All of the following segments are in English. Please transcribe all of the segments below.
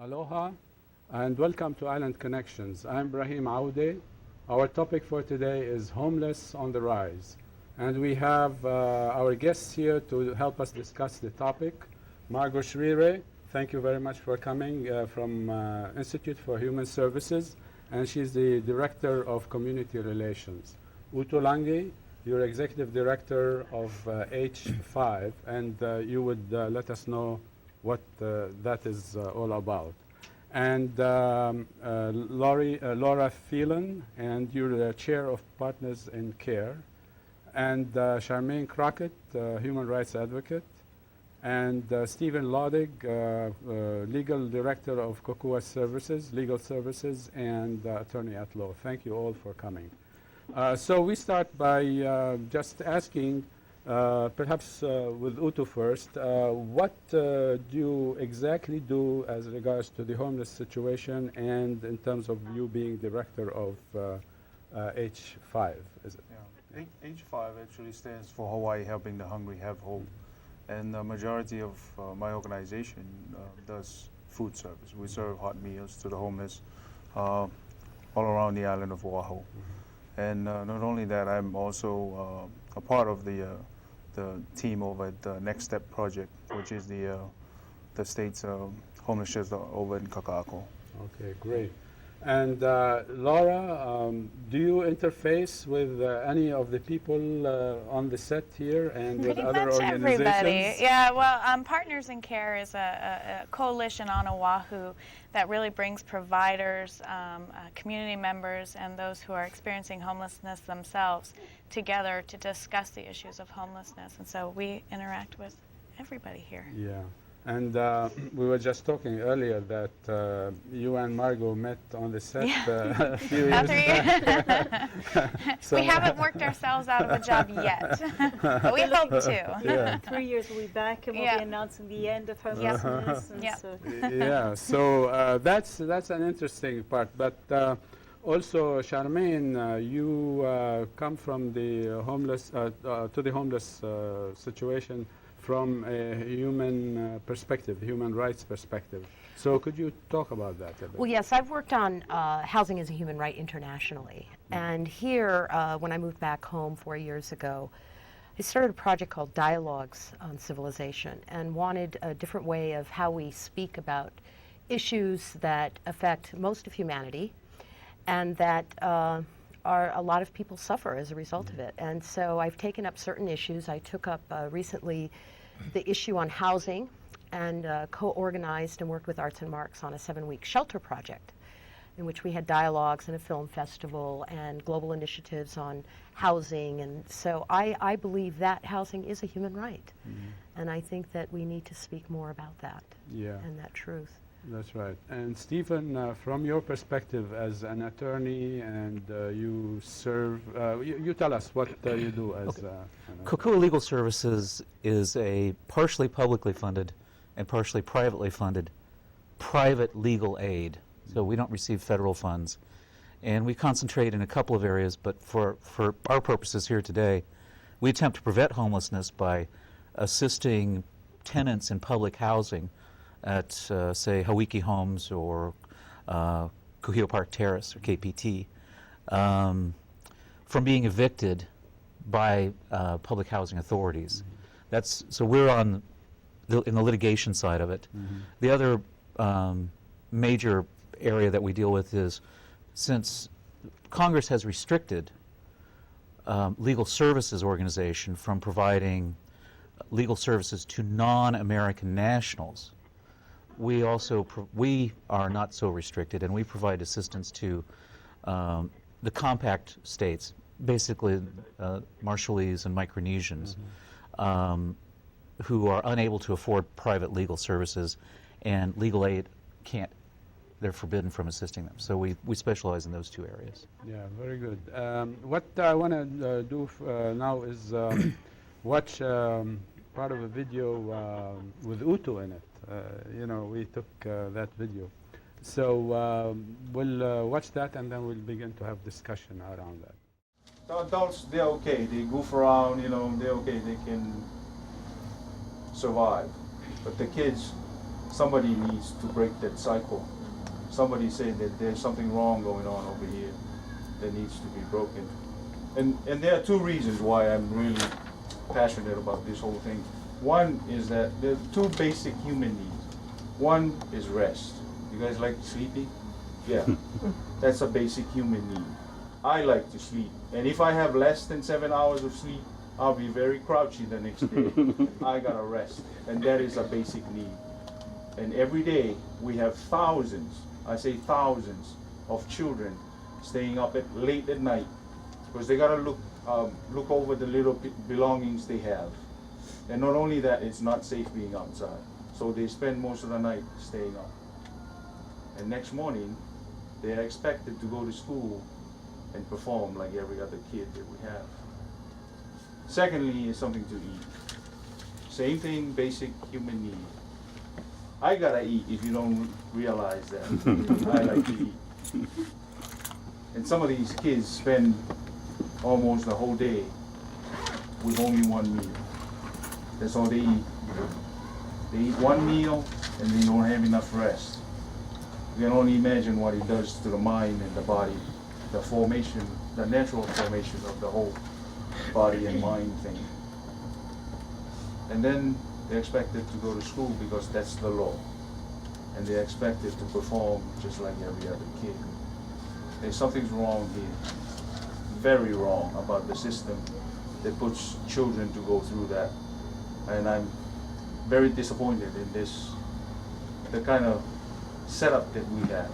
Aloha and welcome to Island Connections. I'm Ibrahim Aoude. Our topic for today is homeless on the rise. And we have our guests here to help us discuss the topic. Margot Schrire, thank you very much for coming from Institute for Human Services. And she's the Director of Community Relations. Langi, you're Executive Director of H5, and you would let us know what that is all about. And Laura Thielen, and you're the Chair of Partners in Care. And Charmaine Crockett, Human Rights Advocate. And Stephen Laudig, Legal Director of Kokua Services, Legal Services, and Attorney at Law. Thank you all for coming. So we start by just asking, perhaps with Utu first, what do you exactly do as regards to the homeless situation and in terms of you being director of H5, is it? Yeah. H5 actually stands for Hawaii Helping the Hungry Have Hope. And the majority of my organization does food service. We serve hot meals to the homeless all around the island of Oahu. Mm-hmm. And not only that, I'm also a part of the team over at the Next Step Project, which is the state's homeless shelter over in Kaka'ako. Okay, great. And Laura, do you interface with any of the people on the set here and with other organizations? Everybody. Yeah, well, Partners in Care is a coalition on Oahu that really brings providers, community members, and those who are experiencing homelessness themselves together to discuss the issues of homelessness. And so we interact with everybody here. Yeah. And we were just talking earlier that you and Margot met on the set a few years back. So we haven't worked ourselves out of a job yet, but we hope to. Yeah. 3 years we'll be back and we'll be announcing the end of homelessness. Yeah. So. Yeah, so that's an interesting part. But also, Charmaine, you come from the homeless to the homeless situation from a human perspective, human rights perspective. So could you talk about that a bit? Well, yes, I've worked on housing as a human right internationally. And here, when I moved back home 4 years ago, I started a project called Dialogues on Civilization and wanted a different way of how we speak about issues that affect most of humanity and that a lot of people suffer as a result of it. And so I've taken up certain issues. I took up recently the issue on housing and co-organized and worked with Arts and Marks on a 7-week shelter project in which we had dialogues and a film festival and global initiatives on housing. And so I believe that housing is a human right. Mm-hmm. And I think that we need to speak more about that and that truth. That's right. And Stephen, from your perspective as an attorney, and you serve, you tell us what you do as Kokua Legal Services is a partially publicly funded and partially privately funded private legal aid. So we don't receive federal funds. And we concentrate in a couple of areas, but for our purposes here today, we attempt to prevent homelessness by assisting tenants in public housing at, say, Hawai'i Homes or Kuhio Park Terrace or KPT, from being evicted by public housing authorities. Mm-hmm. So we're in the litigation side of it. Mm-hmm. The other major area that we deal with is, since Congress has restricted legal services organization from providing legal services to non-American nationals, we also we are not so restricted, and we provide assistance to the compact states, basically Marshallese and Micronesians, who are unable to afford private legal services, and legal aid they're forbidden from assisting them. So we specialize in those two areas. Yeah, very good. What I want to do now is watch part of a video with Utu in it. We took that video. So we'll watch that and then we'll begin to have discussion around that. The adults, they're okay. They goof around, they're okay. They can survive. But the kids, somebody needs to break that cycle. Somebody saying that there's something wrong going on over here that needs to be broken. And there are two reasons why I'm really passionate about this whole thing. One is that there are two basic human needs. One is rest. You guys like sleeping? Yeah, that's a basic human need. I like to sleep. And if I have less than 7 hours of sleep, I'll be very grouchy the next day. I gotta rest. And that is a basic need. And every day we have thousands, I say thousands, of children staying up late at night because they gotta look over the little belongings they have. And not only that, it's not safe being outside. So they spend most of the night staying up. And next morning, they're expected to go to school and perform like every other kid that we have. Secondly is something to eat. Same thing, basic human need. I gotta eat if you don't realize that. I like to eat. And some of these kids spend almost the whole day with only one meal. That's all they eat. They eat one meal and they don't have enough rest. You can only imagine what it does to the mind and the body, the formation, the natural formation of the whole body and mind thing. And then they're expected to go to school because that's the law. And they're expected to perform just like every other kid. There's something's wrong here, very wrong about the system that puts children to go through that. And I'm very disappointed in this, the kind of setup that we have.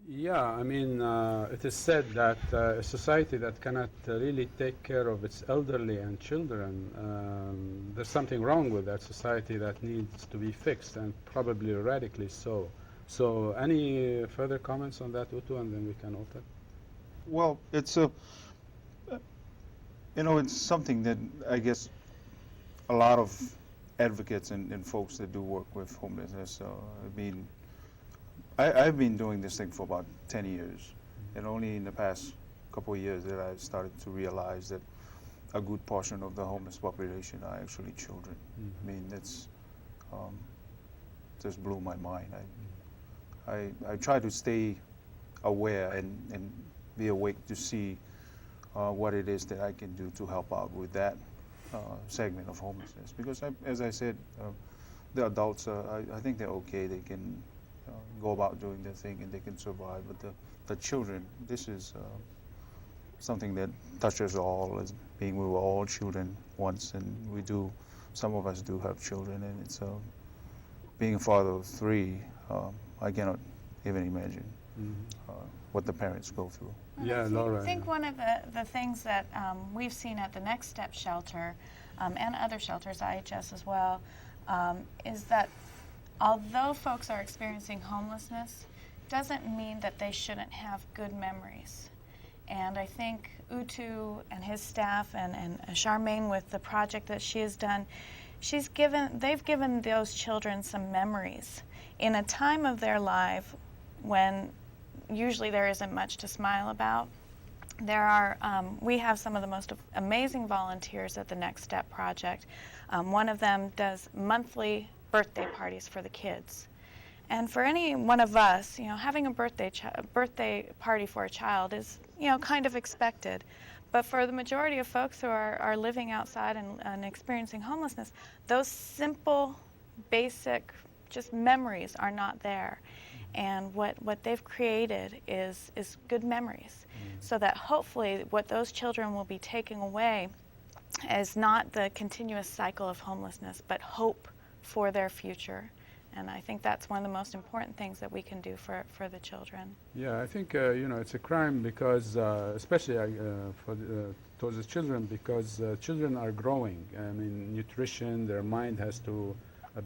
Yeah, I mean, it is said that a society that cannot really take care of its elderly and children, there's something wrong with that society that needs to be fixed, and probably radically so. So any further comments on that, Utu, and then we can open? Well, it's it's something that I guess a lot of advocates and folks that do work with homelessness, I've been doing this thing for about 10 years, and only in the past couple of years that I started to realize that a good portion of the homeless population are actually children. I mean, that's just blew my mind. I try to stay aware and be awake to see what it is that I can do to help out with that segment of homelessness. Because as I said, the adults, I think they're okay. They can go about doing their thing and they can survive. But the children, this is something that touches all, as being we were all children once, and some of us do have children, and it's being a father of 3, I cannot even imagine what the parents go through. Yeah, Laura. I think one of the things that we've seen at the Next Step shelter and other shelters, IHS as well, is that although folks are experiencing homelessness, doesn't mean that they shouldn't have good memories. And I think Utu and his staff and Charmaine with the project that she has done, they've given those children some memories in a time of their life when usually there isn't much to smile about. We have some of the most amazing volunteers at the Next Step project. One of them does monthly birthday parties for the kids. And for any one of us, having a birthday party for a child is, kind of expected. But for the majority of folks who are living outside and experiencing homelessness, those simple, basic, just memories are not there. And what they've created is good memories, so that hopefully what those children will be taking away is not the continuous cycle of homelessness, but hope for their future. And I think that's one of the most important things that we can do for the children. Yeah, I think it's a crime because, especially towards the children, because children are growing. I mean, nutrition, their mind has to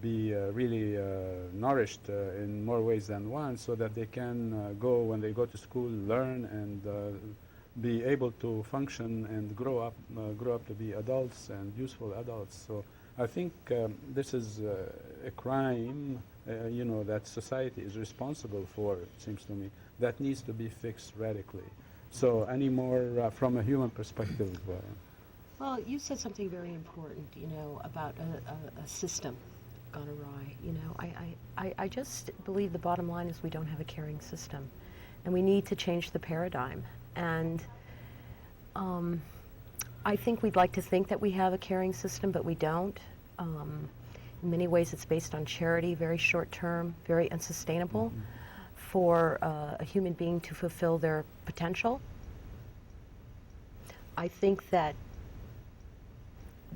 be really nourished in more ways than one, so that they can when they go to school, learn and be able to function and grow up to be adults and useful adults. So I think this is a crime, that society is responsible for, it seems to me, that needs to be fixed radically. So any more from a human perspective? Well, you said something very important, about a system, gone awry. You know, I just believe the bottom line is we don't have a caring system, and we need to change the paradigm. And I think we'd like to think that we have a caring system, but we don't. In many ways, it's based on charity, very short term, very unsustainable for a human being to fulfill their potential. I think that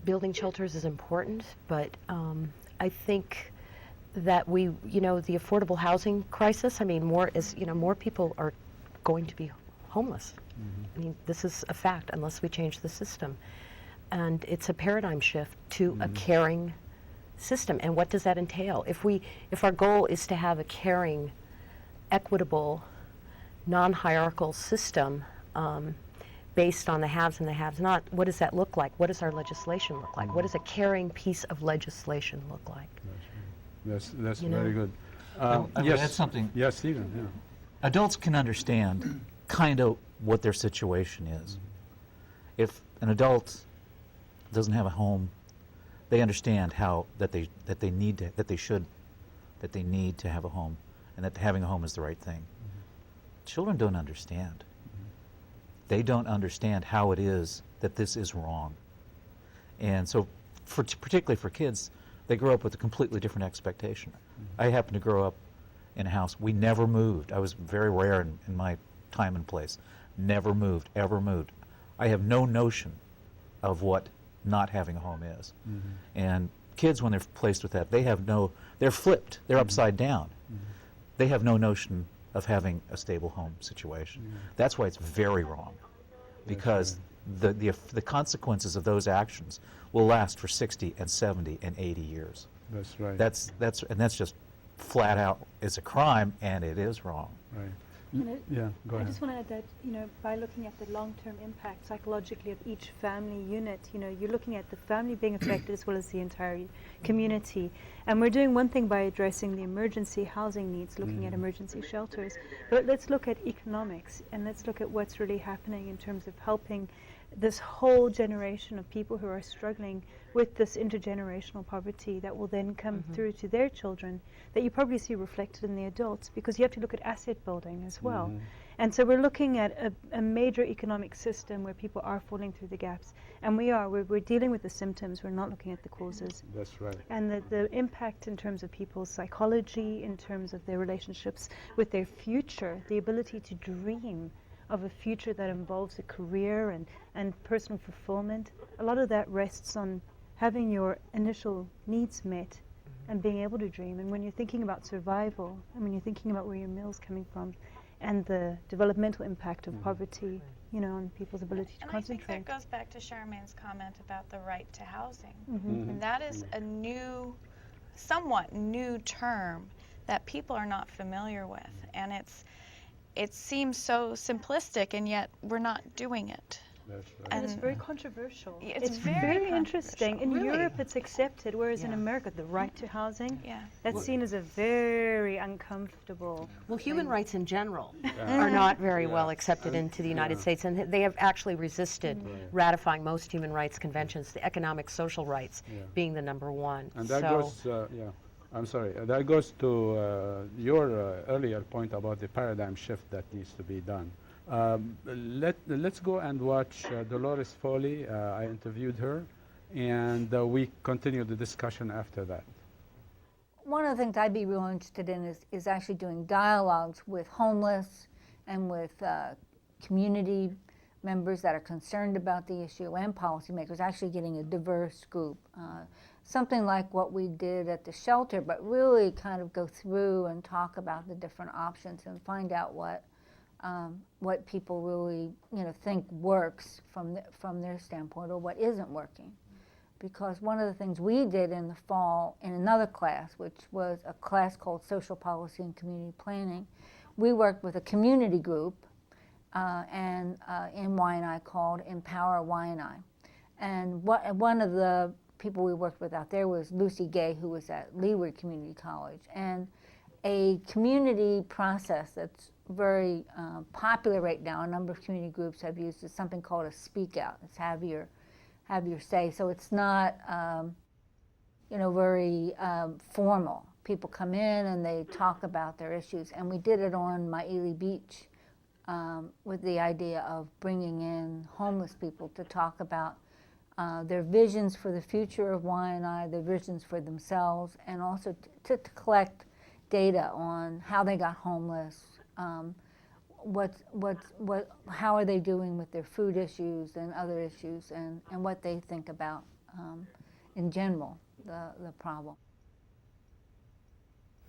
building shelters is important, but I think that we, you know, the affordable housing crisis, I mean, more people are going to be homeless. I mean, this is a fact unless we change the system. And it's a paradigm shift to a caring system. And what does that entail? If our goal is to have a caring, equitable, non-hierarchical system based on the haves and the have-not, what does that look like? What does our legislation look like? What does a caring piece of legislation look like? That's You very know? good. I would add something. Yes, Stephen. Yeah. Adults can understand kind of what their situation is. If an adult doesn't have a home, they understand how that they need to have a home, and that having a home is the right thing. Children don't understand. They don't understand how it is that this is wrong. And so, particularly for kids, they grow up with a completely different expectation. I happen to grow up in a house, we never moved. I was very rare in my time and place. Never moved, ever moved. I have no notion of what not having a home is. And kids, when they're placed with that, they're flipped, they're upside down. They have no notion of having a stable home situation. That's why it's very wrong, because the consequences of those actions will last for 60 and 70 and 80 years. That's right. That's just flat out, it's a crime, and it is wrong. Right. Yeah, go I ahead. just want to add that, you know, by looking at the long-term impact psychologically of each family unit, you know, you're looking at the family being affected as well as the entire community. And we're doing one thing by addressing the emergency housing needs, looking at emergency shelters. But let's look at economics, and let's look at what's really happening in terms of helping this whole generation of people who are struggling with this intergenerational poverty that will then come through to their children, that you probably see reflected in the adults, because you have to look at asset building as well. And so we're looking at a major economic system where people are falling through the gaps. And we're dealing with the symptoms, we're not looking at the causes. That's right. And the impact in terms of people's psychology, in terms of their relationships with their future, the ability to dream of a future that involves a career and personal fulfillment, a lot of that rests on having your initial needs met and being able to dream. And when you're thinking about survival, and when you're thinking about where your meal's coming from, and the developmental impact of poverty, you know, on people's ability to concentrate. I think that goes back to Charmaine's comment about the right to housing. And that is a somewhat new term that people are not familiar with. And it seems so simplistic, and yet we're not doing it. That's right. And it's very controversial. It's very interesting. In Really? Europe, it's accepted, whereas in America, the right to housing, Yeah. that's seen as a very uncomfortable. Well, human rights in general are not very well accepted into the United States, and they have actually resisted ratifying most human rights conventions, the economic social rights being the number one. And that goes, I'm sorry, that goes to your earlier point about the paradigm shift that needs to be done. Let's go and watch Dolores Foley. I interviewed her, and we continue the discussion after that. One of the things I'd be real interested in is actually doing dialogues with homeless and with community members that are concerned about the issue and policymakers, actually getting a diverse group. Something like what we did at the shelter, but really kind of go through and talk about the different options and find out what people really, you know, think works from their standpoint, or what isn't working. Because one of the things we did in the fall in another class, which was a class called Social Policy and Community Planning, we worked with a community group in Waianae called Empower Waianae. And one of the people we worked with out there was Lucy Gay, who was at Leeward Community College. And a community process that's very popular right now, a number of community groups have used, is something called a speak out. It's have your say. So it's not very formal. People come in and they talk about their issues, and we did it on Maili Beach with the idea of bringing in homeless people to talk about their visions for the future of Waianae, their visions for themselves, and also to collect data on how they got homeless, how are they doing with their food issues and other issues, and what they think about in general the problem.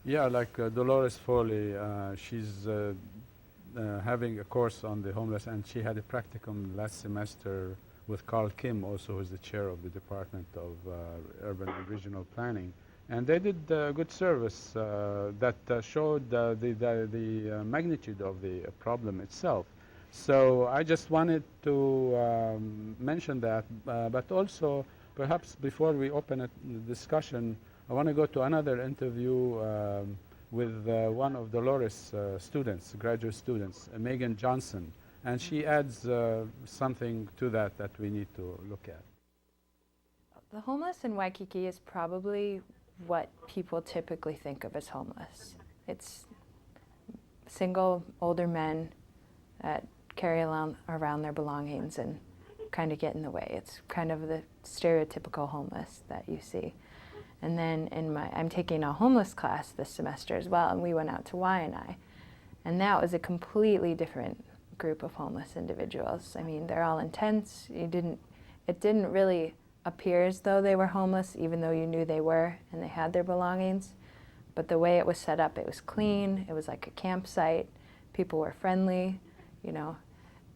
Yeah, like Dolores Foley, she's having a course on the homeless, and she had a practicum last semester with Carl Kim, also who's the chair of the Department of Urban and Regional Planning. And they did good service that showed the magnitude of the problem itself. So I just wanted to mention that, but also perhaps before we open the discussion, I want to go to another interview with one of Dolores' students, graduate students, Megan Johnson, and she adds something to that we need to look at. The homeless in Waikiki is probably what people typically think of as homeless. It's single older men that carry around their belongings and kind of get in the way. It's kind of the stereotypical homeless that you see. And then I'm taking a homeless class this semester as well, and we went out to Waianae, and that was a completely different group of homeless individuals. I mean, they're all intense. It didn't really appear as though they were homeless, even though you knew they were and they had their belongings. But the way it was set up, it was clean. It was like a campsite. People were friendly.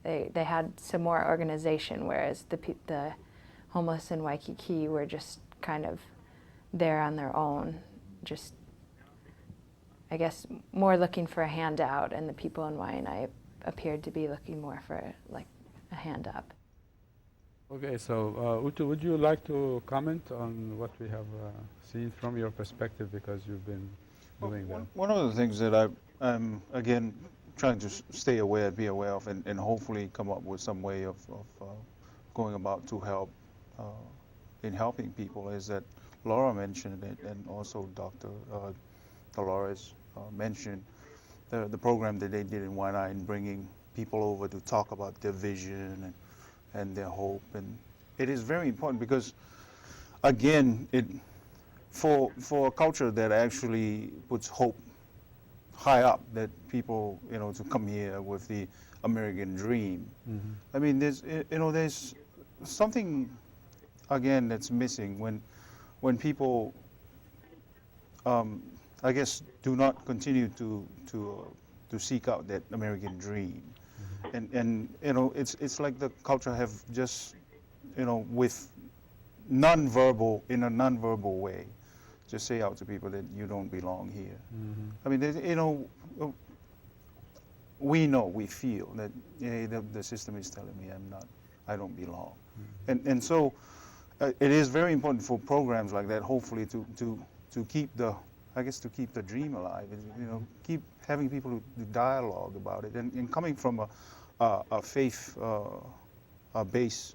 They had some more organization, whereas the homeless in Waikiki were just kind of there on their own, just, I guess, more looking for a handout, and the people in Waianae appeared to be looking more for like a hand up. Okay, so Utu, would you like to comment on what we have seen from your perspective, because you've been doing that? One of the things that I'm again trying to be aware of, and hopefully come up with some way of going about to help in helping people, is that Laura mentioned it, and also Dr. Dolores mentioned the program that they did in Waianae in bringing people over to talk about their vision and their hope. And it is very important because, again, for a culture that actually puts hope high up, that people, to come here with the American dream. Mm-hmm. I mean, there's something, again, that's missing when people, I guess, do not continue to seek out that American dream. Mm-hmm. And it's like the culture have just, with in a nonverbal way, just say out to people that you don't belong here. Mm-hmm. I mean, we feel that the system is telling me I don't belong. Mm-hmm. And so it is very important for programs like that, hopefully, to keep to keep the dream alive, and, keep having people to dialogue about it, and coming from a faith based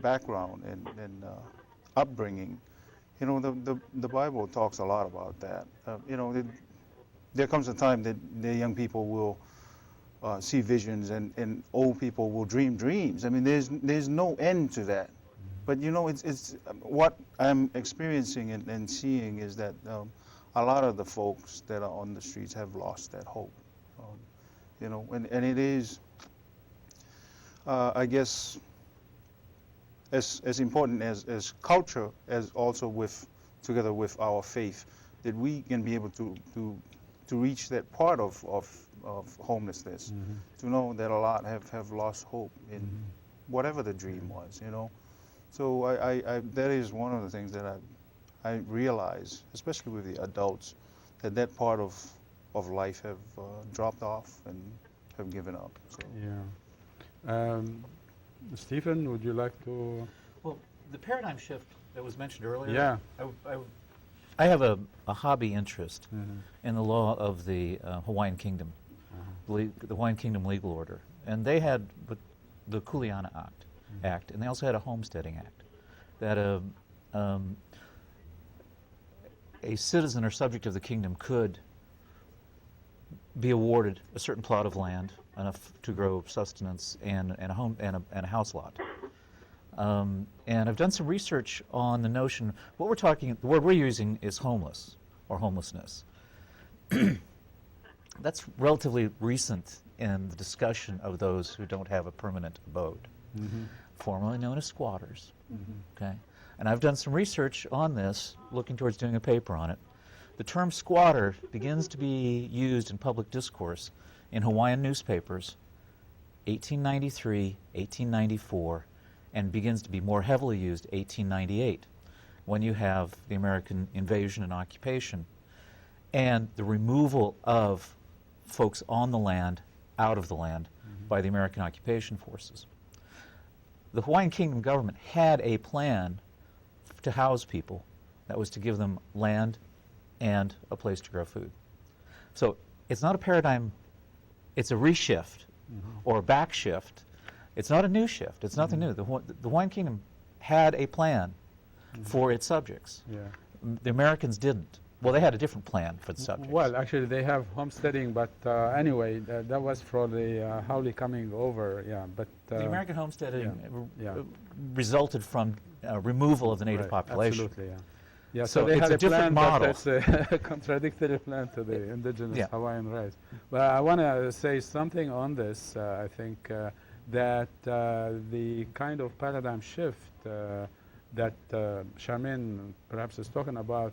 background and upbringing. The Bible talks a lot about that. There comes a time that the young people will see visions, and old people will dream dreams. I mean, there's no end to that. But it's what I'm experiencing and seeing is that a lot of the folks that are on the streets have lost that hope. And it is, I guess, as important as culture, as also together with our faith, that we can be able to reach that part of homelessness, mm-hmm. to know that a lot have lost hope in mm-hmm. whatever the dream was, So I that is one of the things that I realize, especially with the adults, that part of life have dropped off and have given up. So. Yeah. Stephen, would you like to? Well, the paradigm shift that was mentioned earlier. Yeah. I have a hobby interest mm-hmm. in the law of the Hawaiian Kingdom, the Hawaiian Kingdom legal order, and they had the Kuleana Act, and they also had a homesteading act that a citizen or subject of the kingdom could be awarded a certain plot of land, enough to grow sustenance and a home and a house lot. And I've done some research on the notion. The word we're using is homeless or homelessness. That's relatively recent in the discussion of those who don't have a permanent abode, formerly known as squatters. Okay, and I've done some research on this, looking towards doing a paper on it. The term squatter begins to be used in public discourse in Hawaiian newspapers 1893, 1894, and begins to be more heavily used 1898, when you have the American invasion and occupation and the removal of folks on the land out of the land by the American occupation forces. The Hawaiian Kingdom government had a plan to house people that was to give them land and a place to grow food. So it's not a paradigm, it's a reshift or a back shift. It's not a new shift, it's nothing new. The Hawaiian Kingdom had a plan for its subjects. Yeah. The Americans didn't. Well, they had a different plan for the subjects. Well, actually, they have homesteading, but anyway, that was for the Haole coming over, yeah. But the American homesteading yeah. resulted from removal of the native population. Absolutely, yeah. Yeah, So so they it's had a a different plan, model. but it's a contradictory plan to the indigenous Hawaiian rights. But I want to say something on this. I think that the kind of paradigm shift that Charmaine perhaps is talking about,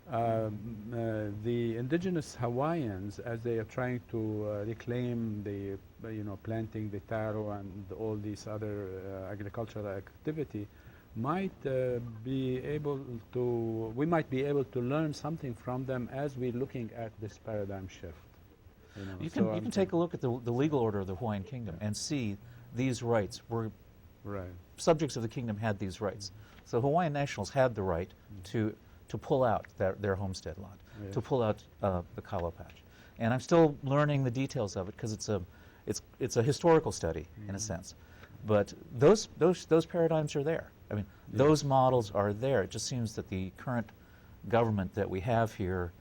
the indigenous Hawaiians, as they are trying to reclaim the, planting the taro and all these other agricultural activity, might be able to, we might be able to learn something from them as we're looking at this paradigm shift. You can take a look at the legal order of the Hawaiian Kingdom and see these rights were subjects of the kingdom had these rights. So Hawaiian nationals had the right to pull out their homestead lot, to pull out the kalo patch. And I'm still learning the details of it because it's a historical study in a sense. But those paradigms are there. I mean, those models are there. It just seems that the current government that we have here,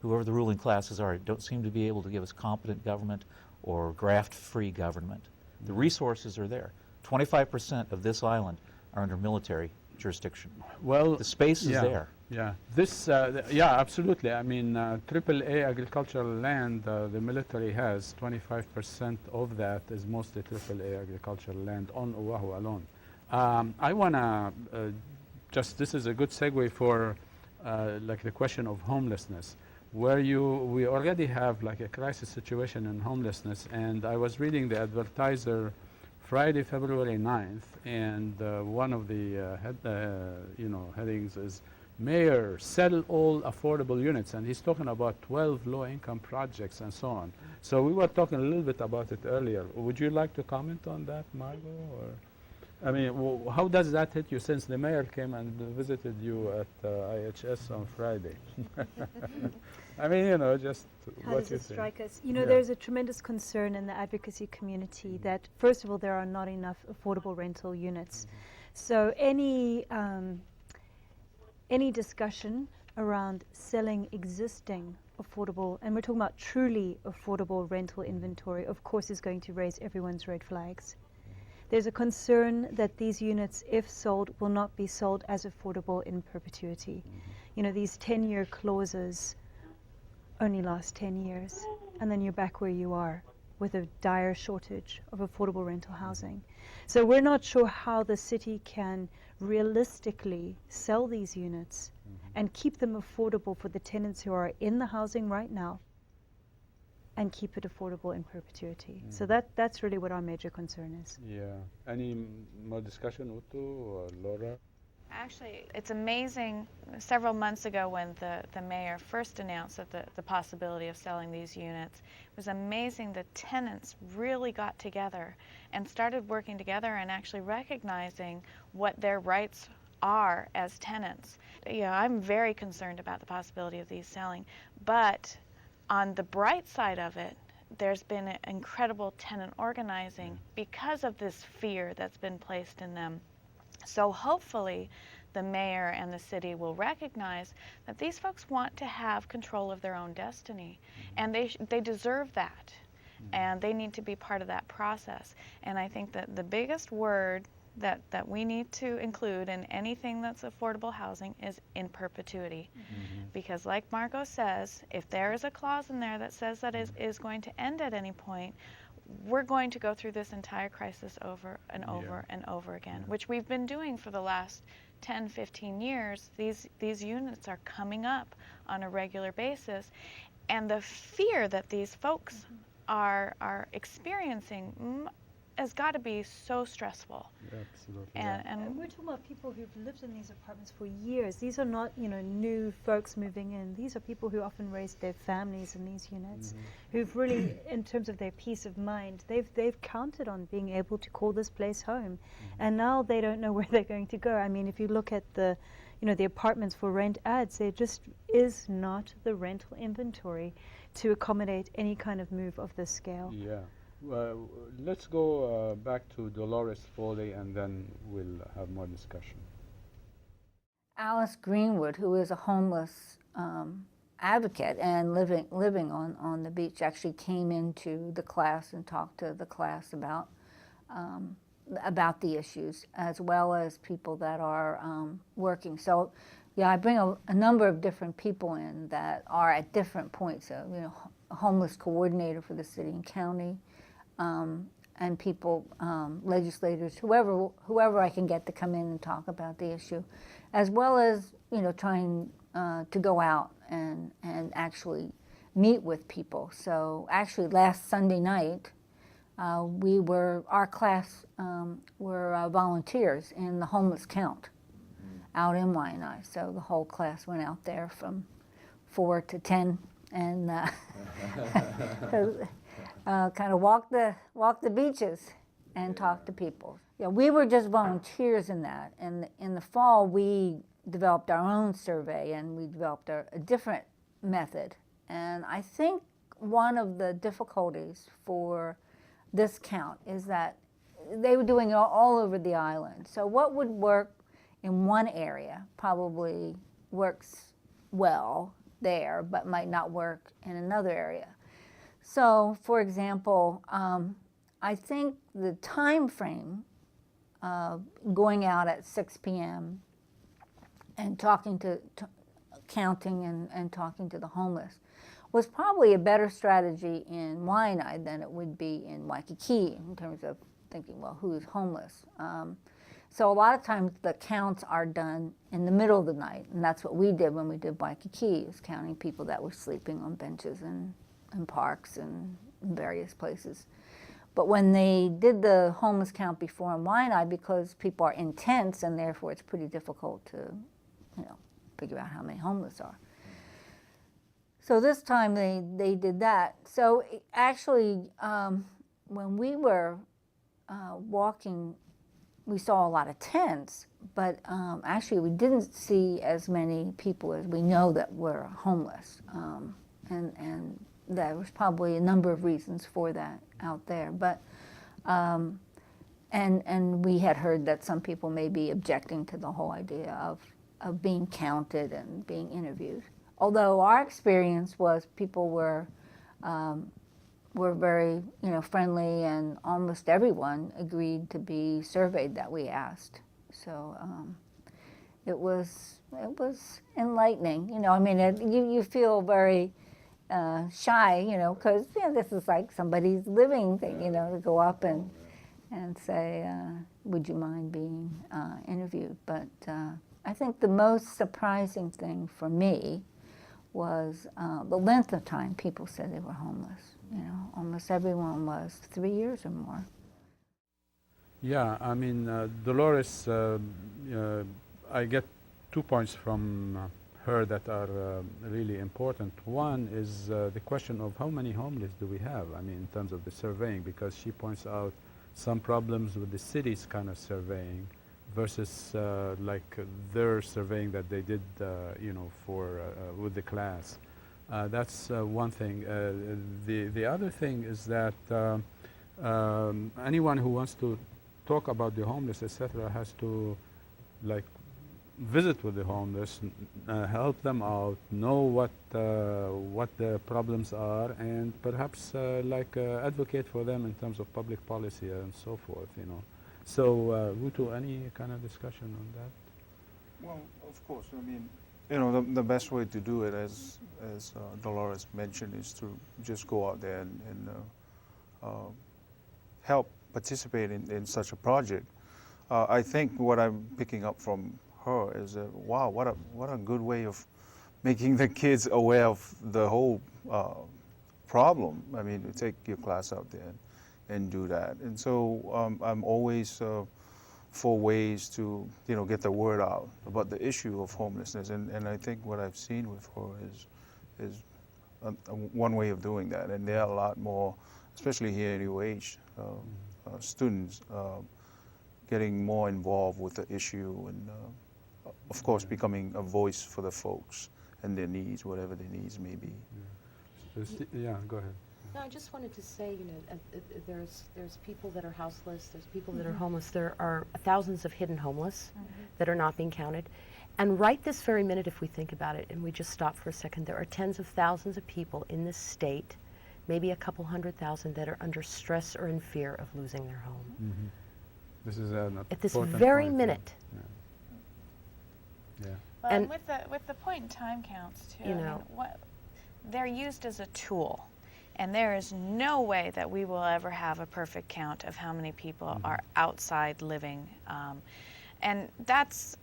whoever the ruling classes are, don't seem to be able to give us competent government or graft-free government. The resources are there. 25% of this island are under military jurisdiction. Well, the space is there. Yeah, this, yeah, absolutely. I mean, AAA agricultural land, the military has 25% of that is mostly AAA agricultural land on Oahu alone. I want to this is a good segue for like the question of homelessness, where we already have like a crisis situation in homelessness. And I was reading the Advertiser Friday, February 9th, and one of the headings is Mayor sell all affordable units, and he's talking about 12 low-income projects and so on. So we were talking a little bit about it earlier. Would you like to comment on that, Margot? Or, I mean, how does that hit you since the mayor came and visited you at IHS on Friday? I mean, just how what does you it think. strike us? There's a tremendous concern in the advocacy community that, first of all, there are not enough affordable rental units. So any discussion around selling existing affordable, and we're talking about truly affordable rental inventory, of course, is going to raise everyone's red flags. There's a concern that these units, if sold, will not be sold as affordable in perpetuity. These 10-year clauses only last 10 years, and then you're back where you are with a dire shortage of affordable rental housing. So we're not sure how the city can realistically sell these units and keep them affordable for the tenants who are in the housing right now and keep it affordable in perpetuity. So that's really what our major concern is. Yeah. Any more discussion, Utu or Laura? Actually, it's amazing. Several months ago when the mayor first announced that the possibility of selling these units, it was amazing the tenants really got together and started working together and actually recognizing what their rights are as tenants. I'm very concerned about the possibility of these selling, but on the bright side of it, there's been incredible tenant organizing because of this fear that's been placed in them. So hopefully the mayor and the city will recognize that these folks want to have control of their own destiny, and they deserve that, and they need to be part of that process. And I think that the biggest word that we need to include in anything that's affordable housing is in perpetuity. Because like Margot says, if there is a clause in there that says that is going to end at any point, we're going to go through this entire crisis over and over and over again, which we've been doing for the last 10, 15 years. These units are coming up on a regular basis, and the fear that these folks are experiencing has got to be so stressful. Absolutely. And we're talking about people who've lived in these apartments for years. These are not, new folks moving in. These are people who often raised their families in these units, who've really, in terms of their peace of mind, they've counted on being able to call this place home, and now they don't know where they're going to go. I mean, if you look at the apartments for rent ads, there just is not the rental inventory to accommodate any kind of move of this scale. Yeah. Let's go back to Dolores Foley, and then we'll have more discussion. Alice Greenwood, who is a homeless advocate and living on the beach, actually came into the class and talked to the class about the issues, as well as people that are working. So, yeah, I bring a number of different people in that are at different points. So, a homeless coordinator for the city and county, and people, legislators, whoever I can get to come in and talk about the issue, as well as trying to go out and actually meet with people. So actually, last Sunday night, our class were volunteers in the homeless count out in Waianae. So the whole class went out there from 4 to 10 and kind of walk the beaches and talk to people. Yeah, we were just volunteers in that. And in the fall, we developed our own survey, and we developed a different method. And I think one of the difficulties for this count is that they were doing it all over the island. So what would work in one area probably works well there, but might not work in another area. So, for example, I think the time frame of going out at 6 p.m. and counting and talking to the homeless was probably a better strategy in Waianae than it would be in Waikiki in terms of thinking, well, who's homeless? So a lot of times the counts are done in the middle of the night, and that's what we did when we did Waikiki, is counting people that were sleeping on benches and parks and various places. But when they did the homeless count before in Waianae, because people are in tents and therefore it's pretty difficult to, figure out how many homeless are. So this time they did that. So actually, when we were walking, we saw a lot of tents, but actually we didn't see as many people as we know that were homeless. And there was probably a number of reasons for that out there. But and we had heard that some people may be objecting to the whole idea of being counted and being interviewed. Although our experience was people were very friendly, and almost everyone agreed to be surveyed that we asked. So it was enlightening. You feel very shy, because this is like somebody's living thing, to go up and say, would you mind being interviewed? But I think the most surprising thing for me was the length of time people said they were homeless. Almost everyone was 3 years or more. Yeah, I mean, Dolores, I get 2 points from her that are really important. One is the question of how many homeless do we have, in terms of the surveying, because she points out some problems with the city's kind of surveying versus like their surveying that they did, with the class. That's one thing. The other thing is that anyone who wants to talk about the homeless, etc., has to visit with the homeless, help them out, know what the problems are, and perhaps advocate for them in terms of public policy and so forth. So, Rutu, any kind of discussion on that? Well, of course. I mean, the best way to do it, as Dolores mentioned, is to just go out there and help participate in such a project. I think what I'm picking up from her is that, wow, what a good way of making the kids aware of the whole problem. I mean, to take your class out there and do that. And so I'm always for ways to get the word out about the issue of homelessness. And I think what I've seen with her is one way of doing that. And there are a lot more, especially here at UH, students getting more involved with the issue and, of course, becoming a voice for the folks and their needs, whatever their needs may be. Yeah, go ahead. No, I just wanted to say, there's people that are houseless, there's people that are homeless. There are thousands of hidden homeless that are not being counted. And right this very minute, if we think about it, and we just stop for a second, there are tens of thousands of people in this state, maybe a couple 100,000, that are under stress or in fear of losing their home. This is an at this important very point, minute. Yeah. Well, And- and with the point in time counts too, You know. they're used as a tool, and there is no way that we will ever have a perfect count of how many people are outside living, and it's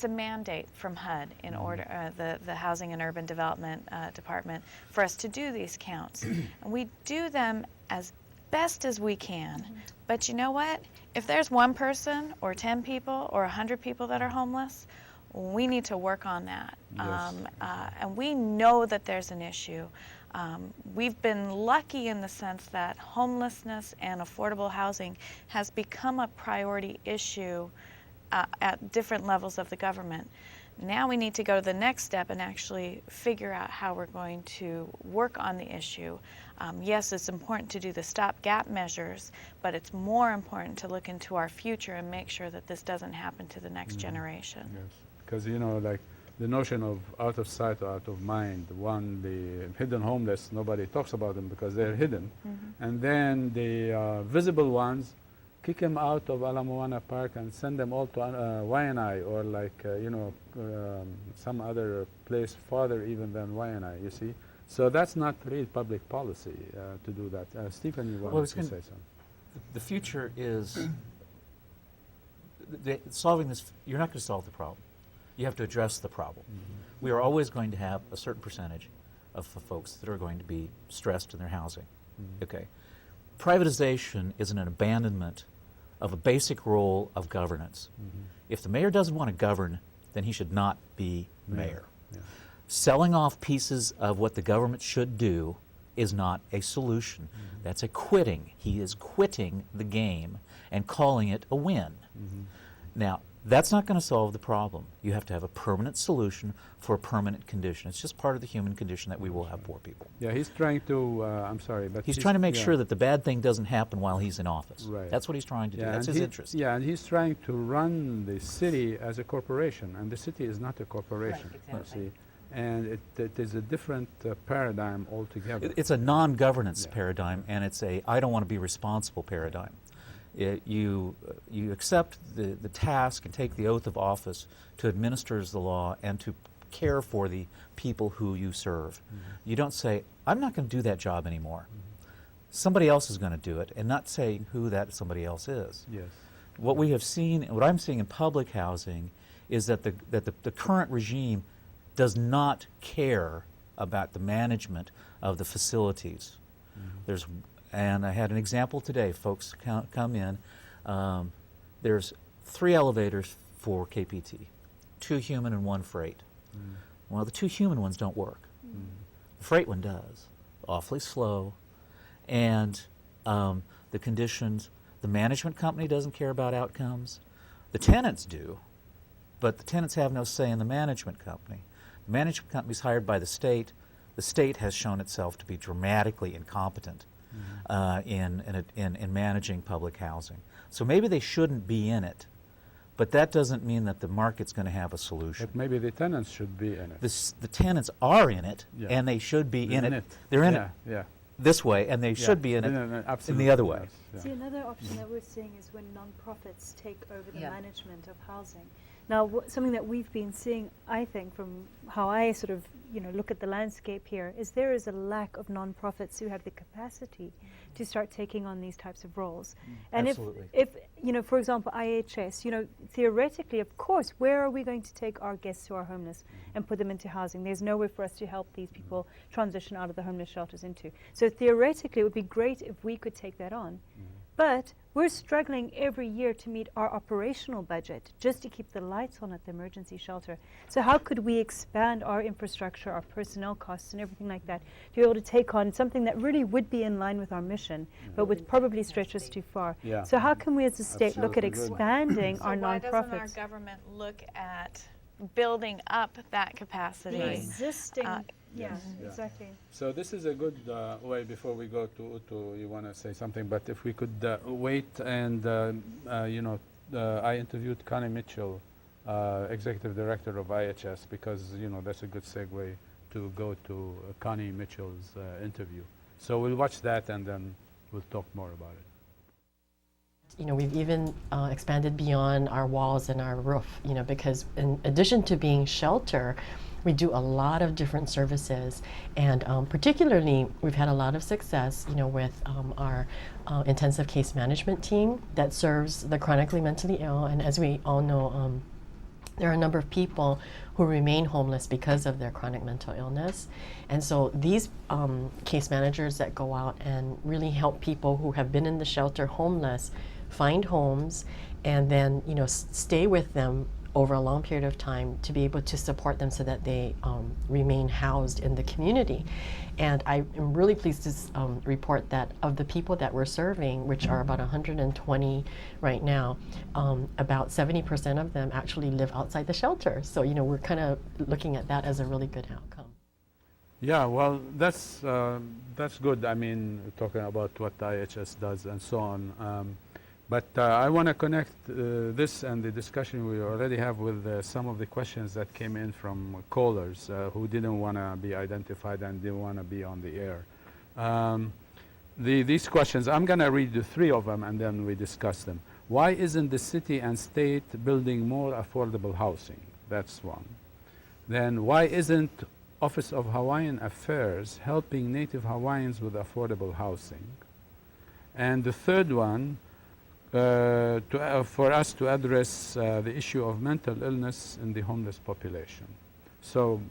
a mandate from HUD in order the Housing and Urban Development Department for us to do these counts, and we do them as best as we can. But you know what? If there's one person or 10 people or 100 people that are homeless, we need to work on that. Yes. And we know that there's an issue. We've been lucky in the sense that homelessness and affordable housing has become a priority issue at different levels of the government. Now we need to go to the next step and actually figure out how we're going to work on the issue. Yes, it's important to do the stopgap measures, but it's more important to look into our future and make sure that this doesn't happen to the next generation. Yes, because the notion of out of sight or out of mind, the hidden homeless, nobody talks about them because they're hidden. And then the visible ones, kick them out of Ala Moana Park and send them all to Waianae or some other place farther even than Waianae, you see. So that's not real public policy to do that. Stephen, you wanted to say something. The future is solving this. You're not going to solve the problem. You have to address the problem. We are always going to have a certain percentage of folks that are going to be stressed in their housing. Okay. Privatization is an abandonment of a basic role of governance. If the mayor doesn't want to govern, then he should not be mayor. Yeah. Selling off pieces of what the government should do is not a solution. That's a quitting. He is quitting the game and calling it a win. Now, that's not going to solve the problem. You have to have a permanent solution for a permanent condition. It's just part of the human condition that we will have poor people. Yeah, he's trying to, I'm sorry, but He's trying to make sure that the bad thing doesn't happen while he's in office. Right. That's what he's trying to do. That's and his interest. Yeah, and he's trying to run the city as a corporation, and the city is not a corporation, Right, exactly. you see. And it is a different paradigm altogether. It's a non-governance paradigm, and it's a I don't want to be responsible paradigm. You accept the task and take the oath of office to administer the law and to care for the people who you serve. You don't say, I'm not going to do that job anymore. Somebody else is going to do it, and not saying who that somebody else is. Yes. What we have seen, what I'm seeing in public housing, is that the current regime does not care about the management of the facilities. And I had an example today. Folks come in. There's 3 elevators for KPT, 2 human and 1 freight. Well, the 2 human ones don't work. The freight one does. Awfully slow. And the conditions, the management company doesn't care about outcomes. The tenants do, but the tenants have no say in the management company. The management company is hired by the state. The state has shown itself to be dramatically incompetent in managing public housing. So maybe they shouldn't be in it, But that doesn't mean that the market's going to have a solution. But maybe the tenants should be in it. The tenants are in it, Yeah. and they should be They're in it. They're in yeah, it Yeah. this way, and they should be in it in absolutely, the other way. yes, yeah. See, another option that we're seeing is when non-profits take over the Yeah. management of housing. Now, something that we've been seeing, I think, from how I sort of, look at the landscape here, is there is a lack of non-profits who have the capacity to start taking on these types of roles. And Absolutely. if for example, IHS, theoretically, of course, where are we going to take our guests who are homeless and put them into housing? There's nowhere for us to help these people transition out of the homeless shelters into. So theoretically, it would be great if we could take that on. But we're struggling every year to meet our operational budget just to keep the lights on at the emergency shelter. So how could we expand our infrastructure, our personnel costs and everything like that to be able to take on something that really would be in line with our mission, but would probably stretch us too far? Yeah. So how can we as a state look at Absolutely good. expanding So our why doesn't our nonprofits? government look at building up that capacity? The existing, Uh, yeah, Yeah. exactly. So this is a good way before we go to Utu. You want to say something, but if we could wait and, I interviewed Connie Mitchell, Executive Director of IHS, because, that's a good segue to go to Connie Mitchell's interview. So we'll watch that and then we'll talk more about it. We've even expanded beyond our walls and our roof, because in addition to being shelter, we do a lot of different services, and particularly we've had a lot of success, with our intensive case management team that serves the chronically mentally ill. And as we all know, there are a number of people who remain homeless because of their chronic mental illness. And so these case managers that go out and really help people who have been in the shelter homeless find homes, and then stay with them over a long period of time to be able to support them so that they remain housed in the community. And I am really pleased to report that of the people that we're serving, which are about 120 right now, about 70% of them actually live outside the shelter. So we're kind of looking at that as a really good outcome. Yeah, well, that's good. I mean, talking about what IHS does and so on. But I want to connect this and the discussion we already have with some of the questions that came in from callers who didn't want to be identified and didn't want to be on the air. These questions, I'm going to read the three of them and then we discuss them. Why isn't the city and state building more affordable housing? That's one. Then why isn't Office of Hawaiian Affairs helping Native Hawaiians with affordable housing? And the third one, for us to address the issue of mental illness in the homeless population. So,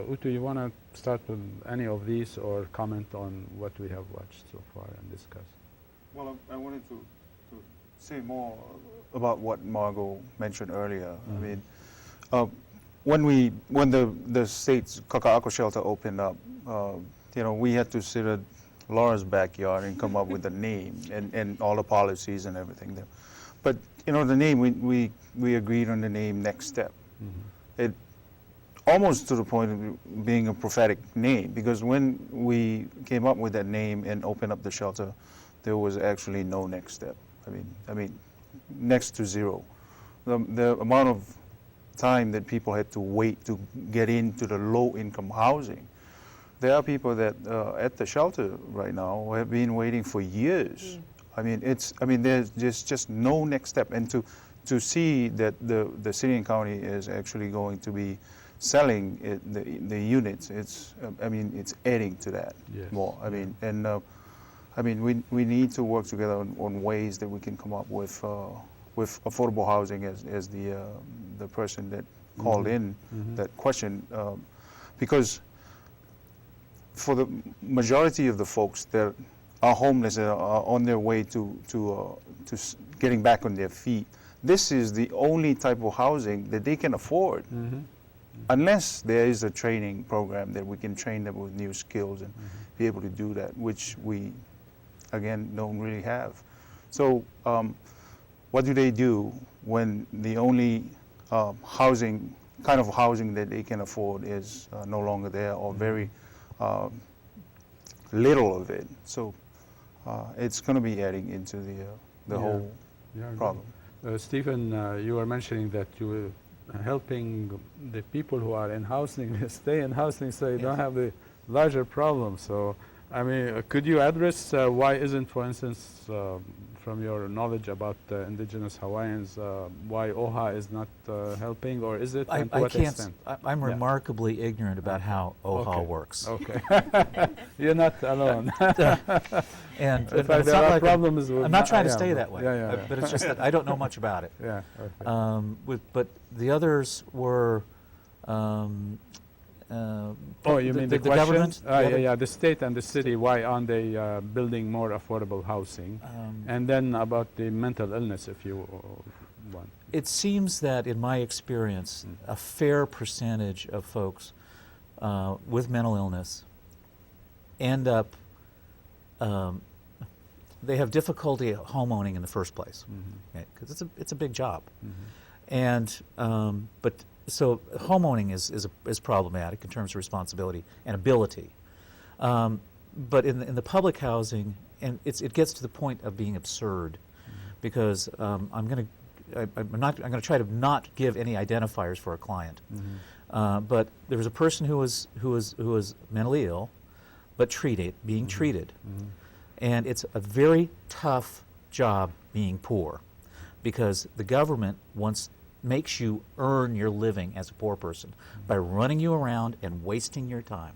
Utu, you want to start with any of these or comment on what we have watched so far and discussed? Well, I wanted to say more about what Margot mentioned earlier. I mean, when the state's Kaka'ako shelter opened up, we had to sit at Laura's backyard and come up with a name and all the policies and everything there. But the name, we agreed on the name Next Step. It almost to the point of being a prophetic name, because when we came up with that name and opened up the shelter, there was actually no next step. I mean, next to zero. The amount of time that people had to wait to get into the low-income housing. There are people that at the shelter right now who have been waiting for years. I mean, there's just no next step. And to see that the city and county is actually going to be selling the units, it's adding to that more. We need to work together on ways that we can come up with affordable housing, as the person that called in that question, because for the majority of the folks that are homeless and are on their way to getting back on their feet, this is the only type of housing that they can afford, unless there is a training program that we can train them with new skills and be able to do that, which we, again, don't really have. So what do they do when the only housing that they can afford is no longer there, or very little of it? So it's going to be adding into the whole problem. Stephen, you were mentioning that you were helping the people who are in housing stay in housing so you don't have the larger problem. So, I mean, could you address why isn't, for instance, from your knowledge about indigenous Hawaiians, why OHA is not helping, or is it, and to I what can't. extent? I'm Yeah. remarkably ignorant about how OHA Okay. works. Okay. You're not alone. And In fact, it's there not are like problems with I'm not trying to yeah, stay but- that way. Yeah, yeah. But it's just that I don't know much about it. Yeah, okay. But the others were. Oh, you mean the government? yeah, the state and the city, why aren't they building more affordable housing? And then about the mental illness, if you want. It seems that, in my experience, a fair percentage of folks with mental illness end up, they have difficulty homeowning in the first place, because it's a big job. And, but so homeowning is problematic in terms of responsibility and ability. But in the public housing, and it gets to the point of being absurd, because I'm going to try to not give any identifiers for a client. But there was a person who was mentally ill, but being treated. And it's a very tough job being poor, because the government makes you earn your living as a poor person by running you around and wasting your time.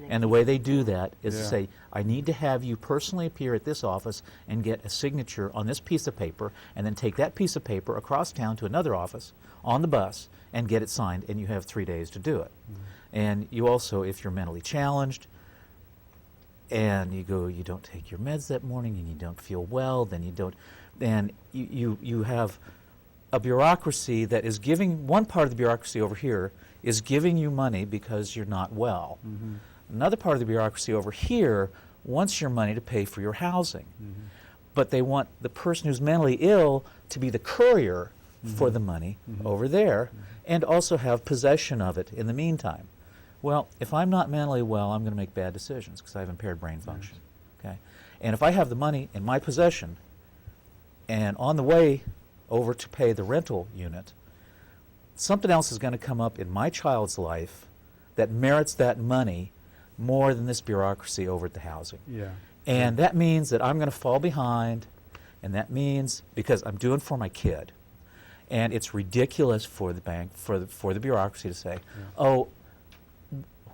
And the way they do that is to say, I need to have you personally appear at this office and get a signature on this piece of paper, and then take that piece of paper across town to another office on the bus and get it signed, and you have 3 days to do it. And you also, if you're mentally challenged, and you don't take your meds that morning, and you don't feel well, then you have a bureaucracy that is giving, one part of the bureaucracy over here is giving you money because you're not well. Another part of the bureaucracy over here wants your money to pay for your housing. But they want the person who's mentally ill to be the courier for the money over there, and also have possession of it in the meantime. Well, if I'm not mentally well, I'm going to make bad decisions because I have impaired brain function. Okay? And if I have the money in my possession, and on the way over to pay the rental unit, something else is going to come up in my child's life that merits that money more than this bureaucracy over at the housing. And that means that I'm going to fall behind, and that means, because I'm doing for my kid, and it's ridiculous for the bank, for the bureaucracy to say, oh,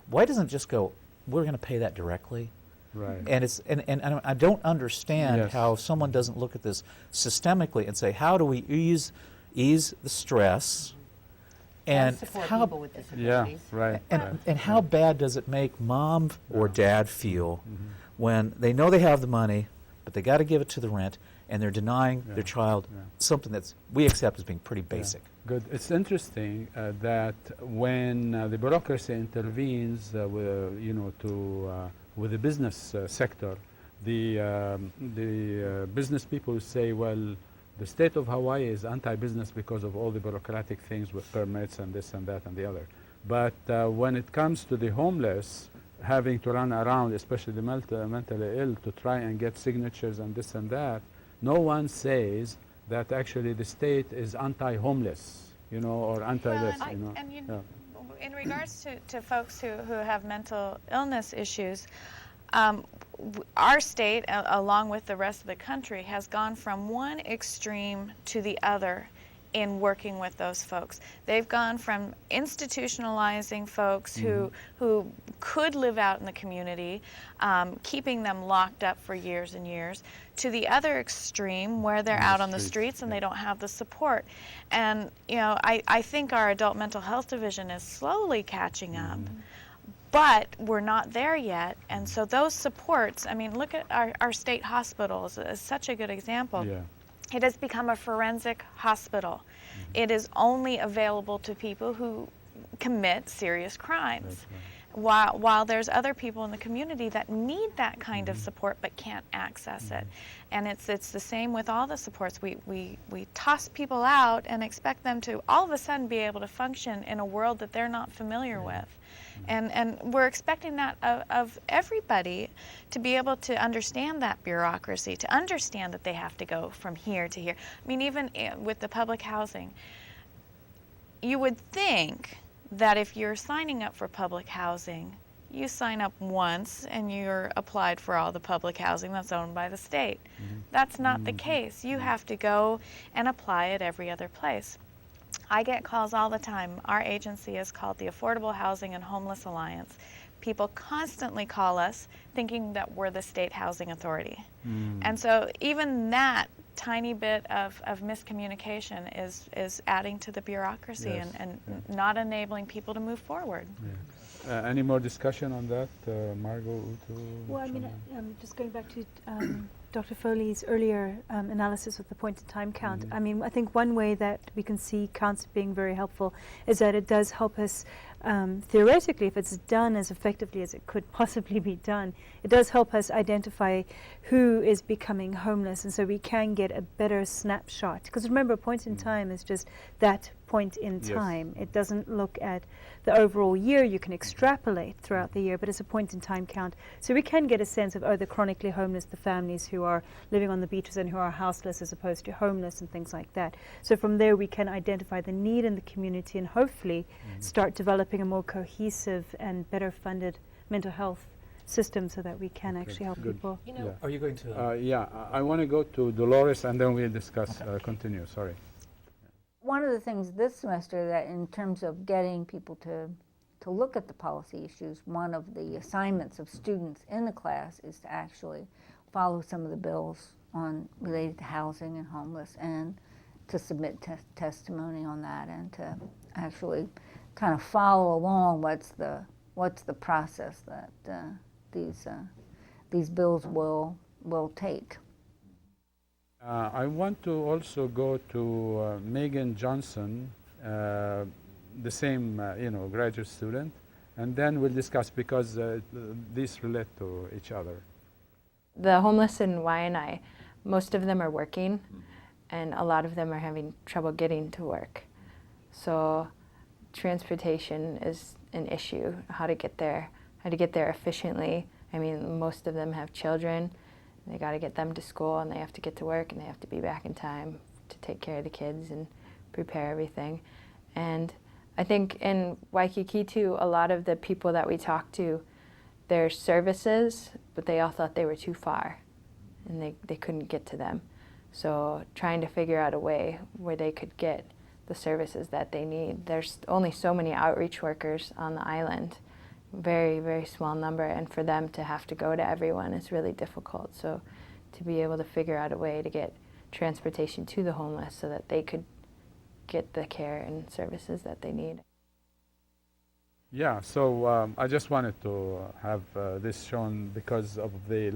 why doesn't it just go, we're going to pay that directly? Right. And it's and I don't understand how someone doesn't look at this systemically and say, how do we ease the stress, and support how people with disabilities. and how bad does it make mom or dad feel when they know they have the money, but they got to give it to the rent, and they're denying their child something that's we accept as being pretty basic. Good. It's interesting that when the bureaucracy intervenes with the business sector, the business people say, well, the state of Hawaii is anti-business because of all the bureaucratic things with permits and this and that and the other. But when it comes to the homeless, having to run around, especially the mentally ill, to try and get signatures and this and that, no one says that actually the state is anti-homeless, or anti-this, In regards to folks who have mental illness issues, our state, along with the rest of the country, has gone from one extreme to the other in working with those folks. They've gone from institutionalizing folks who could live out in the community, keeping them locked up for years and years, to the other extreme where they're out on the streets and they don't have the support. And I think our adult mental health division is slowly catching up. But we're not there yet, and so those supports, I mean, look at our state hospitals as such a good example. It has become a forensic hospital. It is only available to people who commit serious crimes. While there's other people in the community that need that kind of support but can't access it. And it's the same with all the supports. We toss people out and expect them to all of a sudden be able to function in a world that they're not familiar with. And we're expecting that of everybody, to be able to understand that bureaucracy, to understand that they have to go from here to here. I mean, even with the public housing, you would think that if you're signing up for public housing, you sign up once and you're applied for all the public housing that's owned by the state. That's not the case. You have to go and apply at every other place. I get calls all the time. Our agency is called the Affordable Housing and Homeless Alliance. People constantly call us thinking that we're the state housing authority. And so even that tiny bit of miscommunication is adding to the bureaucracy, Yes. and not enabling people to move forward. Any more discussion on that, Margot? Well, I mean, just going back to Dr. Foley's earlier analysis of the point-in-time count, I mean, I think one way that we can see counts being very helpful is that it does help us, theoretically, if it's done as effectively as it could possibly be done, it does help us identify who is becoming homeless, and so we can get a better snapshot. Because remember, a point in time is just that point in time. It doesn't look at the overall year. You can extrapolate throughout the year, but it's a point in time count. So we can get a sense of, the chronically homeless, the families who are living on the beaches and who are houseless as opposed to homeless and things like that. So from there we can identify the need in the community and hopefully start developing a more cohesive and better funded mental health system so that we can actually help people. You know, Yeah. Are you going to? I want to go to Dolores and then we'll discuss, continue, sorry. One of the things this semester that in terms of getting people to look at the policy issues, one of the assignments of students in the class is to actually follow some of the bills related to housing and homeless, and to submit testimony on that, and to actually kind of follow along what's the process that these bills will take. I want to also go to Megan Johnson, the same graduate student, and then we'll discuss, because these relate to each other. The homeless in Waianae, most of them are working, and a lot of them are having trouble getting to work. So transportation is an issue, how to get there efficiently. I mean, most of them have children. They got to get them to school, and they have to get to work, and they have to be back in time to take care of the kids and prepare everything. And I think in Waikiki too, a lot of the people that we talked to, their services, but they all thought they were too far, and they couldn't get to them. So trying to figure out a way where they could get the services that they need. There's only so many outreach workers on the island, very, very small number, and for them to have to go to everyone is really difficult. So to be able to figure out a way to get transportation to the homeless so that they could get the care and services that they need. Yeah, so I just wanted to have this shown because of the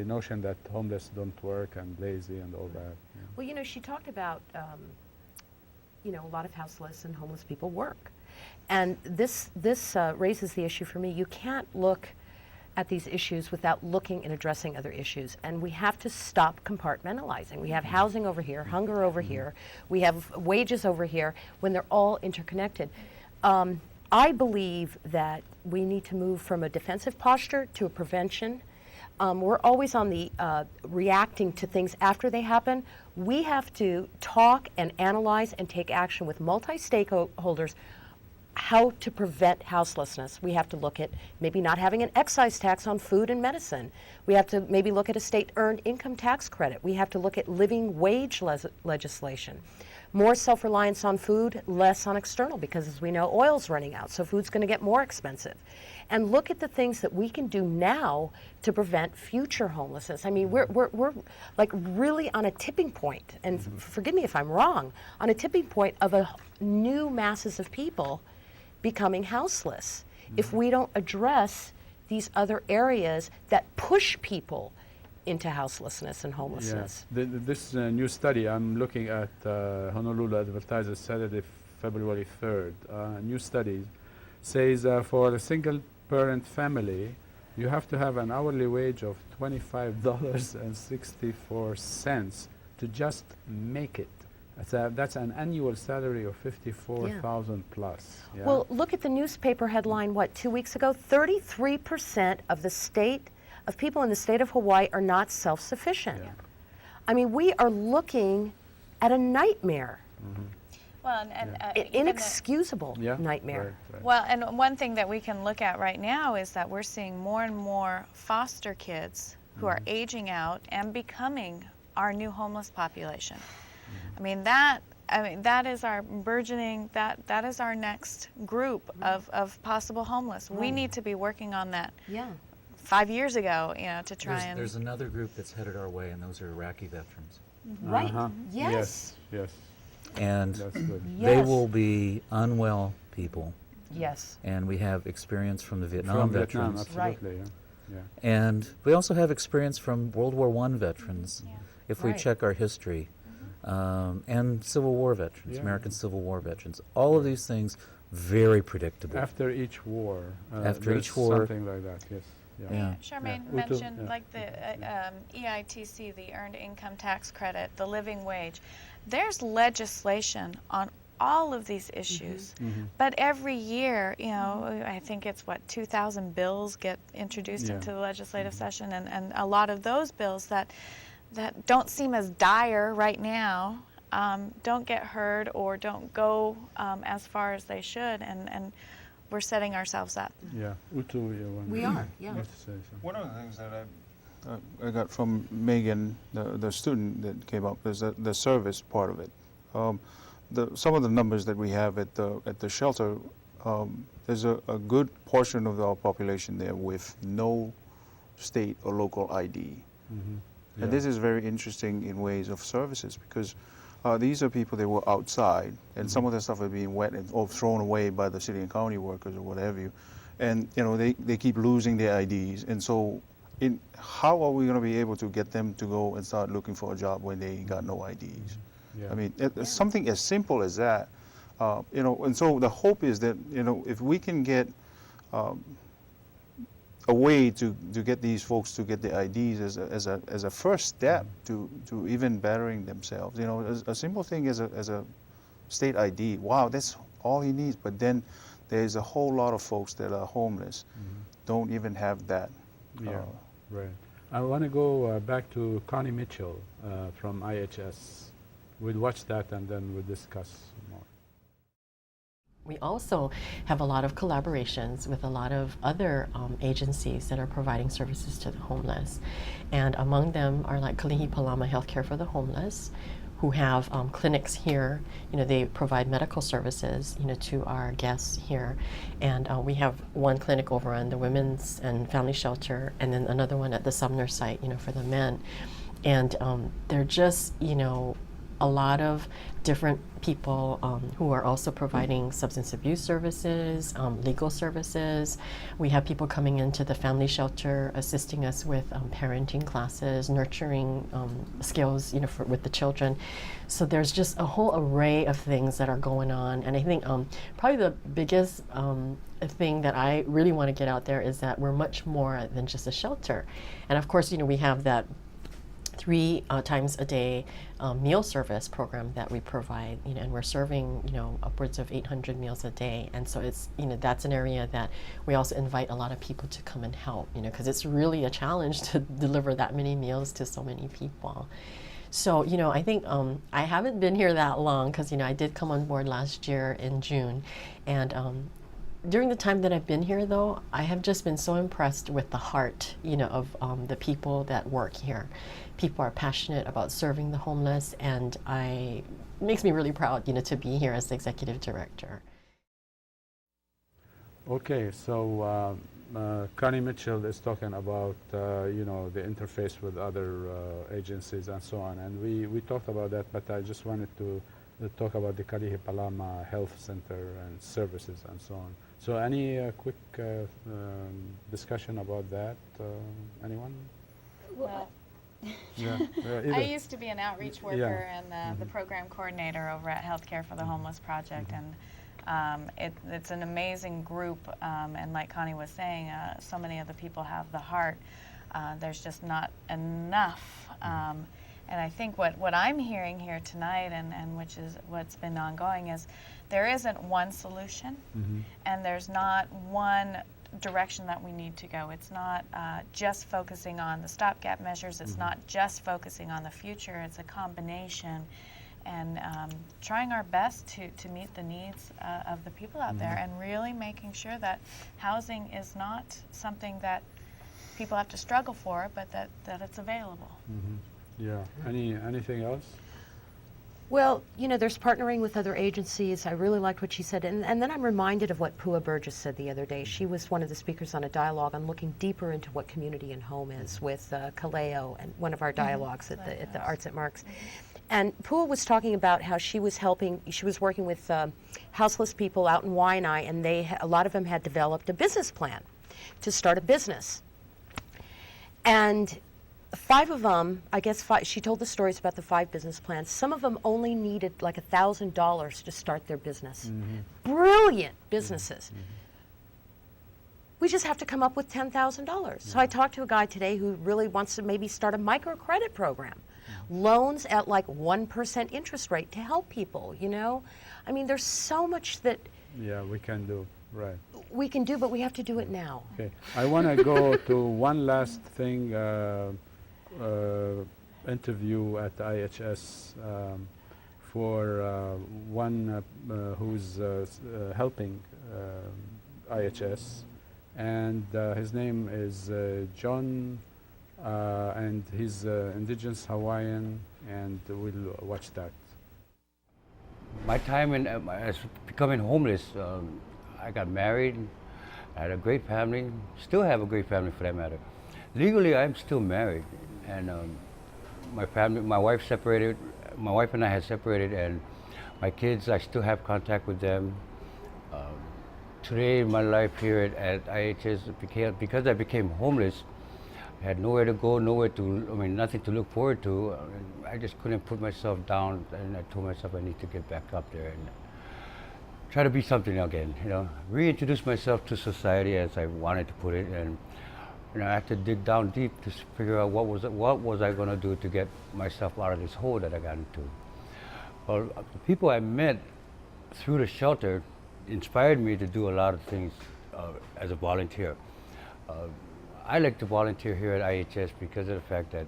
notion that homeless don't work and lazy and all that. Yeah. Well, you know, she talked about, a lot of houseless and homeless people work. And this raises the issue for me. You can't look at these issues without looking and addressing other issues. And we have to stop compartmentalizing. We have housing over here, hunger over here, we have wages over here, when they're all interconnected. I believe that we need to move from a defensive posture to a prevention. We're always on the reacting to things after they happen. We have to talk and analyze and take action with multi-stakeholders how to prevent houselessness. We have to look at maybe not having an excise tax on food and medicine. We have to maybe look at a state earned income tax credit. We have to look at living wage legislation. More self-reliance on food, less on external, because as we know, oil's running out, so food's going to get more expensive. And look at the things that we can do now to prevent future homelessness. I mean, we're like really on a tipping point, and forgive me if I'm wrong, on a tipping point of a new masses of people becoming houseless if we don't address these other areas that push people into houselessness and homelessness. Yeah. This new study, I'm looking at Honolulu Advertiser, Saturday, February 3rd. A new study says for a single parent family, you have to have an hourly wage of $25.64 to just make it. That's an annual salary of 54,000 plus. Yeah. Well, look at the newspaper headline, 2 weeks ago? 33% of people in the state of Hawaii are not self-sufficient. Yeah. I mean, we are looking at a nightmare, Well, an even inexcusable Yeah, nightmare. right. well, and one thing that we can look at right now is that we're seeing more and more foster kids who are aging out and becoming our new homeless population. I mean that is our burgeoning, that is our next group of possible homeless. We need to be working on that. Yeah. 5 years ago, to try and. There's another group that's headed our way, and those are Iraqi veterans. Right. Uh-huh. Yes. Yes. And That's good. they Yes. will be unwell people. Yes. And we have experience from the Vietnam From Vietnam, veterans. absolutely. Yeah. And we also have experience from World War I veterans, if we Right. check our history, and Civil War veterans, Yeah. American Civil War veterans. All of these things, very predictable. After each war. After there's each war. Something like that. Yes. Yeah. Charmaine Yeah. mentioned Yeah. like the EITC, the Earned Income Tax Credit, the living wage. There's legislation on all of these issues, but every year, I think it's 2,000 bills get introduced Yeah. into the legislative session, and a lot of those bills that don't seem as dire right now don't get heard or don't go as far as they should, and we're setting ourselves up. Yeah. Utu, We are, yeah. wants to say something. One of the things that I got from Megan, the student that came up, is the service part of it. Some of the numbers that we have at the shelter, there's a good portion of our population there with no state or local ID. Yeah. And this is very interesting in ways of services, because these are people that were outside, and some of the stuff are being wet or thrown away by the city and county workers or what have you. And they keep losing their IDs. And so how are we going to be able to get them to go and start looking for a job when they got no IDs? Yeah. I mean, it's something as simple as that. And so the hope is that, if we can get a way to get these folks to get the IDs as a first step to even bettering themselves. A simple thing as a state ID. Wow, that's all he needs. But then there's a whole lot of folks that are homeless, don't even have that. Yeah. Right. I want to go back to Connie Mitchell from IHS. We'll watch that and then we'll discuss more. We also have a lot of collaborations with a lot of other agencies that are providing services to the homeless. And among them are like Kalihi Palama Healthcare for the Homeless, who have clinics here. They provide medical services, to our guests here. And we have one clinic over on the Women's and Family Shelter, and then another one at the Sumner site, for the men. And they're just, a lot of different people who are also providing substance abuse services, legal services. We have people coming into the family shelter assisting us with parenting classes, nurturing skills, with the children. So there's just a whole array of things that are going on. And I think probably the biggest thing that I really want to get out there is that we're much more than just a shelter. And of course, we have that 3 times a day meal service program that we provide, and we're serving, upwards of 800 meals a day. And so it's, that's an area that we also invite a lot of people to come and help, because it's really a challenge to deliver that many meals to so many people. So, I think I haven't been here that long because, I did come on board last year in June. And during the time that I've been here, though, I have just been so impressed with the heart, of the people that work here. People are passionate about serving the homeless, and it makes me really proud, to be here as the executive director. Okay, so Connie Mitchell is talking about, the interface with other agencies and so on. And we talked about that, but I just wanted to talk about the Kalihi Palama Health Center and services and so on. So any quick discussion about that? Anyone? Well, Yeah. I used to be an outreach worker and the program coordinator over at Healthcare for the Homeless Project, and it's an amazing group. And like Connie was saying, so many of the people have the heart. There's just not enough. And I think what I'm hearing here tonight, and which is what's been ongoing, is there isn't one solution, and there's not one direction that we need to go. It's not just focusing on the stopgap measures. It's not just focusing on the future. It's a combination, and trying our best to meet the needs of the people out there, and really making sure that housing is not something that people have to struggle for, but that it's available. Yeah. Anything else? Well, you know, there's partnering with other agencies. I really liked what she said. And then I'm reminded of what Pua Burgess said the other day. She was one of the speakers on a dialogue on looking deeper into what community and home is with Kaleo, and one of our dialogues at the Arts at Marks. And Pua was talking about how she was working with houseless people out in Waianae, and a lot of them had developed a business plan to start a business. And 5 of them, I guess she told the stories about the 5 business plans. Some of them only needed like $1,000 to start their business. Brilliant businesses. We just have to come up with $10,000. So I talked to a guy today who really wants to maybe start a microcredit program. Loans at like 1% interest rate to help people, you know? I mean, there's so much that we can do, right. We can do, but we have to do it now. Okay, I want to go to one last thing, interview at IHS for one who's helping IHS, and his name is John, and he's indigenous Hawaiian, and we'll watch that. My time as becoming homeless, I got married, I had a great family, still have a great family for that matter. Legally, I'm still married, and my wife and I had separated, and my kids, I still have contact with them. Today, my life here at IHS, because I became homeless, I had nowhere to go, nothing to look forward to. I just couldn't put myself down, and I told myself I need to get back up there and try to be something again, you know, reintroduce myself to society as I wanted to put it, and you know, I had to dig down deep to figure out what was I going to do to get myself out of this hole that I got into. Well, the people I met through the shelter inspired me to do a lot of things as a volunteer. I like to volunteer here at IHS because of the fact that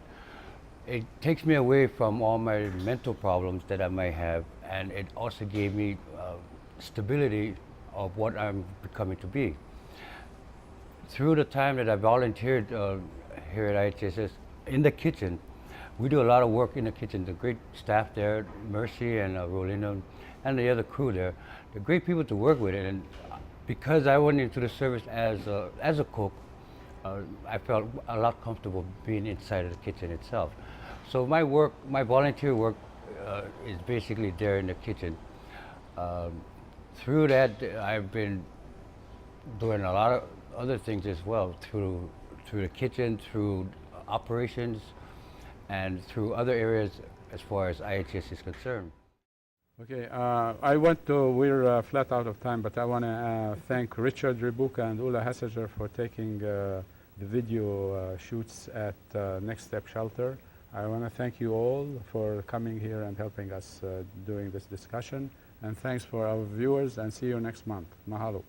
it takes me away from all my mental problems that I might have, and it also gave me stability of what I'm becoming to be. Through the time that I volunteered here at IHS, in the kitchen, we do a lot of work in the kitchen. The great staff there, Mercy and Rolina, and the other crew there, they're great people to work with. And because I went into the service as a cook, I felt a lot comfortable being inside of the kitchen itself. So my volunteer work is basically there in the kitchen. Through that, I've been doing a lot of other things as well, through the kitchen, through operations, and through other areas as far as IHS is concerned. Okay, we're flat out of time, but I want to thank Richard Ribuka and Ula Hessager for taking the video shoots at Next Step Shelter. I want to thank you all for coming here and helping us doing this discussion. And thanks for our viewers, and see you next month. Mahalo.